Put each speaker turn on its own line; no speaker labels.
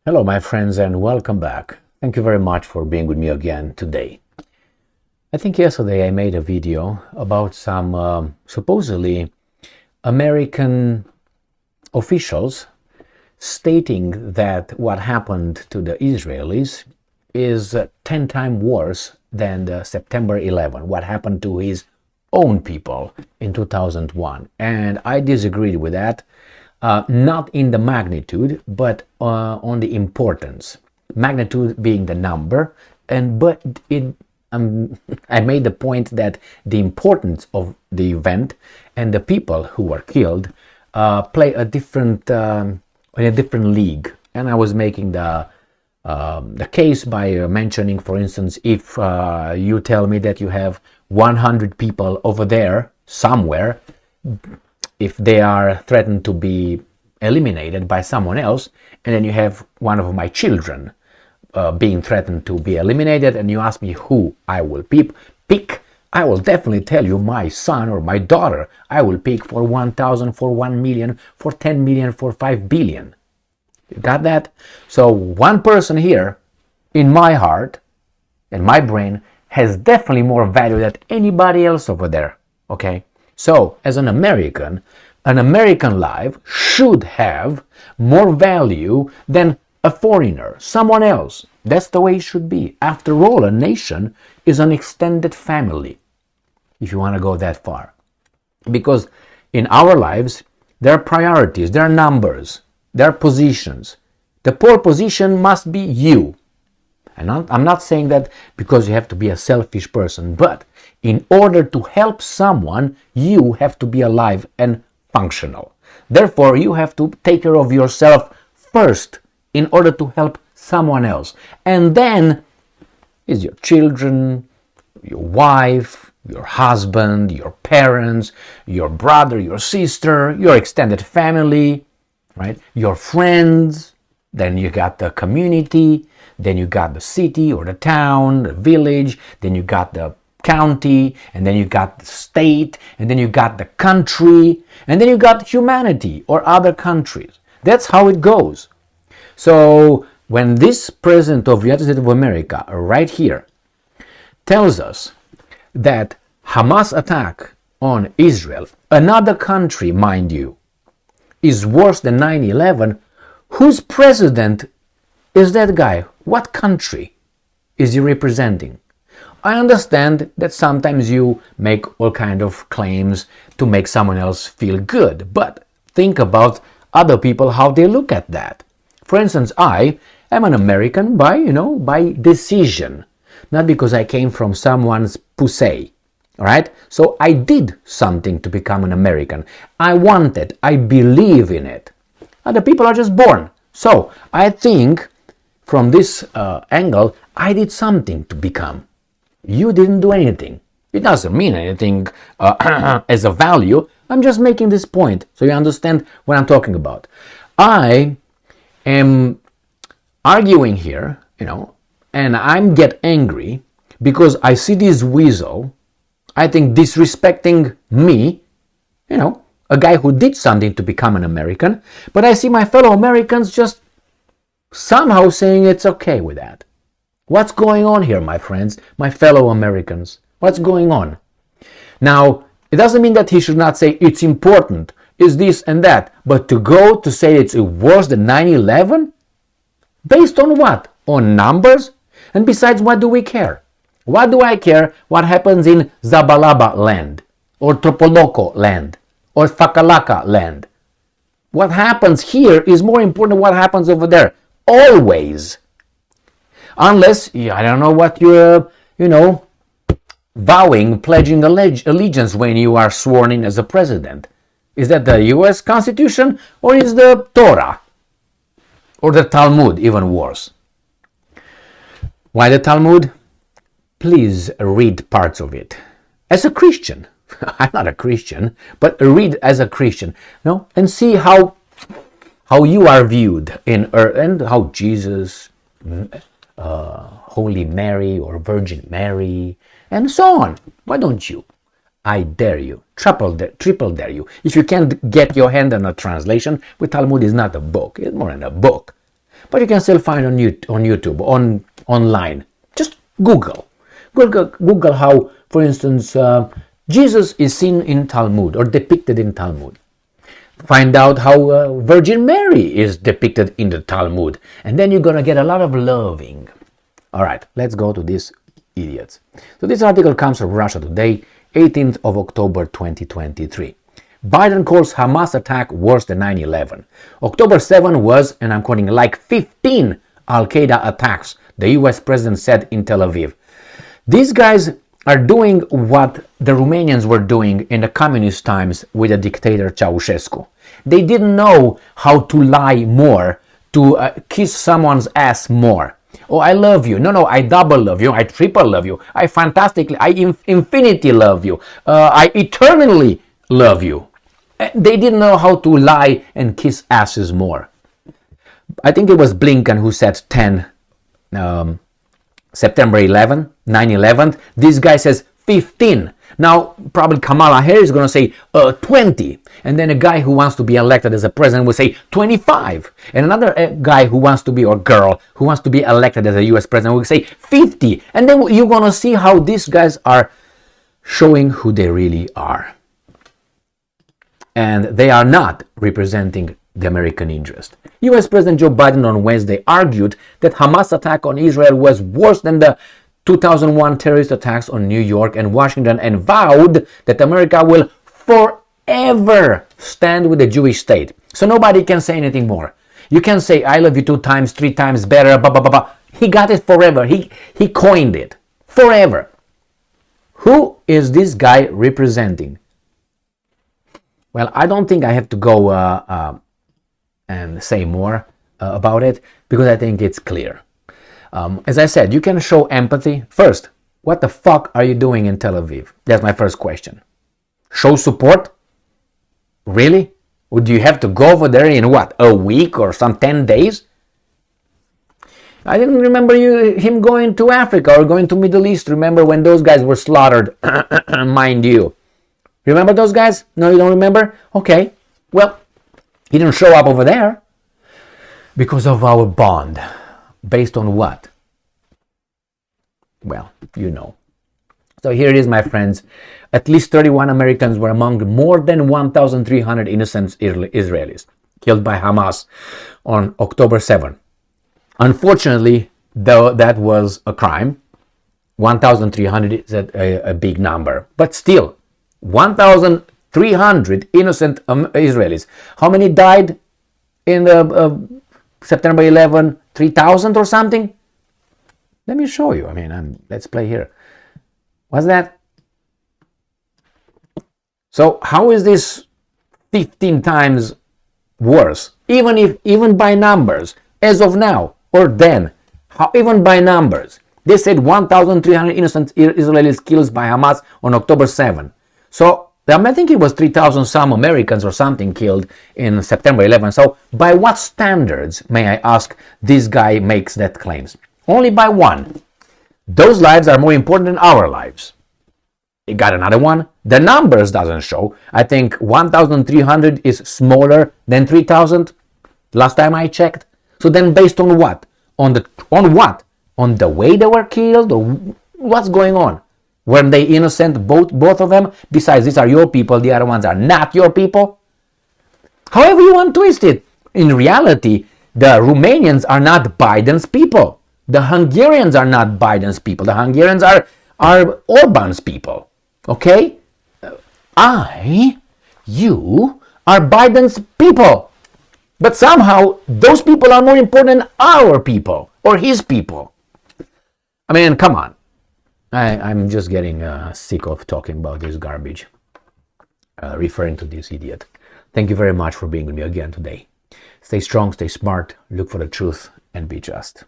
Hello, my friends, and welcome back. Thank you very much for being with me again today. I think yesterday I made a video about some supposedly American officials stating that what happened to the Israelis is 10 times worse than the September 11, what happened to his own people in 2001. And I disagreed with that. Not in the magnitude, but on the importance. Magnitude being the number, but I made the point that the importance of the event and the people who were killed play a different in a different league. And I was making the case by mentioning, for instance, if you tell me that you have 100 people over there somewhere, if they are threatened to be eliminated by someone else, and then you have one of my children being threatened to be eliminated, and you ask me who I will pick, I will definitely tell you my son or my daughter. I will pick for 1,000, for 1 million, for 10 million, for 5 billion. You got that? So one person here in my heart and my brain has definitely more value than anybody else over there. Okay? So, as an American life should have more value than a foreigner, someone else. That's the way it should be. After all, a nation is an extended family, if you want to go that far. Because in our lives, there are priorities, there are numbers, there are positions. The pole position must be you. And I'm not saying that because you have to be a selfish person, but in order to help someone, you have to be alive and functional. Therefore, you have to take care of yourself first in order to help someone else. And then is your children, your wife, your husband, your parents, your brother, your sister, your extended family, right? Your friends. Then you got the community. Then you got the city or the town, the village. Then you got the county, and then you got the state, and then you got the country, and then you got humanity or other countries. That's how it goes. So when this president of the United States of America right here tells us that Hamas attack on Israel, another country, mind you, is worse than 9/11, whose president is that guy? What country is he representing? I understand that sometimes you make all kind of claims to make someone else feel good, but think about other people, how they look at that. For instance, I am an American by decision, not because I came from someone's pussy. All right? So I did something to become an American. I want it. I believe in it. Other people are just born. So I think from this angle, I did something to become. You didn't do anything. It doesn't mean anything as a value. I'm just making this point so you understand what I'm talking about. I am arguing here, and I'm get angry because I see this weasel, I think disrespecting me, a guy who did something to become an American, but I see my fellow Americans just somehow saying it's okay with that. What's going on here, my friends, my fellow Americans? What's going on? Now, it doesn't mean that he should not say it's important, is this and that, but to go to say it's worse than 9/11? Based on what? On numbers? And besides, what do we care? What do I care what happens in Zabalaba land, or Topoloko land, or Fakalaka land? What happens here is more important than what happens over there. Always. Unless, I don't know what you're, pledging allegiance when you are sworn in as a president. Is that the U.S. Constitution or is the Torah? Or the Talmud, even worse? Why the Talmud? Please read parts of it. As a Christian. I'm not a Christian, but read as a Christian. And see how you are viewed and how Jesus, Holy Mary or Virgin Mary, and so on. Why don't you? I dare you, triple dare you. If you can't get your hand on a translation, with Talmud is not a book, it's more than a book. but you can still find on YouTube, online. Just Google how, for instance, Jesus is seen in Talmud or depicted in Talmud. Find out how Virgin Mary is depicted in the Talmud, and then you're gonna get a lot of loving. All right, let's go to these idiots. So this article comes from Russia Today, 18th of October 2023. Biden calls Hamas attack worse than 9/11. October 7 was, and I'm quoting, like 15 Al-Qaeda attacks, the US president said in Tel Aviv. These guys are doing what the Romanians were doing in the communist times with the dictator Ceausescu. They didn't know how to lie more, to kiss someone's ass more. Oh, I love you. No, I double love you. I triple love you. I fantastically, I infinity love you. I eternally love you. They didn't know how to lie and kiss asses more. I think it was Blinken who said 10 September 11, 9/11. This guy says 15. Now, probably Kamala Harris is going to say 20. And then a guy who wants to be elected as a president will say 25. And another guy who wants to be, or girl, who wants to be elected as a US president will say 50. And then you're going to see how these guys are showing who they really are. And they are not representing the American interest. US President Joe Biden on Wednesday argued that Hamas attack on Israel was worse than the 2001 terrorist attacks on New York and Washington, and vowed that America will forever stand with the Jewish state. So nobody can say anything more. You can say, I love you 2 times, 3 times better, blah, blah, blah, blah. He got it forever. He coined it. Forever. Who is this guy representing? Well, I don't think I have to go and say more about it, because I think it's clear. As I said, you can show empathy. First, what the fuck are you doing in Tel Aviv? That's my first question. Show support? Really? Would you have to go over there in what, a week or some 10 days? I didn't remember him going to Africa or going to Middle East. Remember when those guys were slaughtered, mind you. Remember those guys? No, you don't remember? Okay. Well, he didn't show up over there because of our bond. Based on what? Well, you know. So here it is, my friends. At least 31 Americans were among more than 1,300 innocent Israelis killed by Hamas on October 7. Unfortunately, though that was a crime, 1,300 is a big number. But still, 1,300 innocent Israelis. How many died in the September 11? 3,000 or something? Let me show you. Let's play here. What's that? So how is this 15 times worse? Even by numbers, as of now, or then, even by numbers. They said 1,300 innocent Israelis killed by Hamas on October 7. So I think it was 3,000 some Americans or something killed in September 11. So by what standards, may I ask, this guy makes that claims? Only by one. Those lives are more important than our lives. You got another one? The numbers doesn't show. I think 1,300 is smaller than 3,000 last time I checked. So then based on what? On what? On the way they were killed, or what's going on? Were they innocent, both of them? Besides, these are your people, the other ones are not your people. However you want to twist it. In reality, the Romanians are not Biden's people. The Hungarians are not Biden's people. The Hungarians are Orban's people. Okay? You are Biden's people. But somehow, those people are more important than our people, or his people. Come on. I'm just getting sick of talking about this garbage, referring to this idiot. Thank you very much for being with me again today. Stay strong, stay smart, look for the truth, and be just.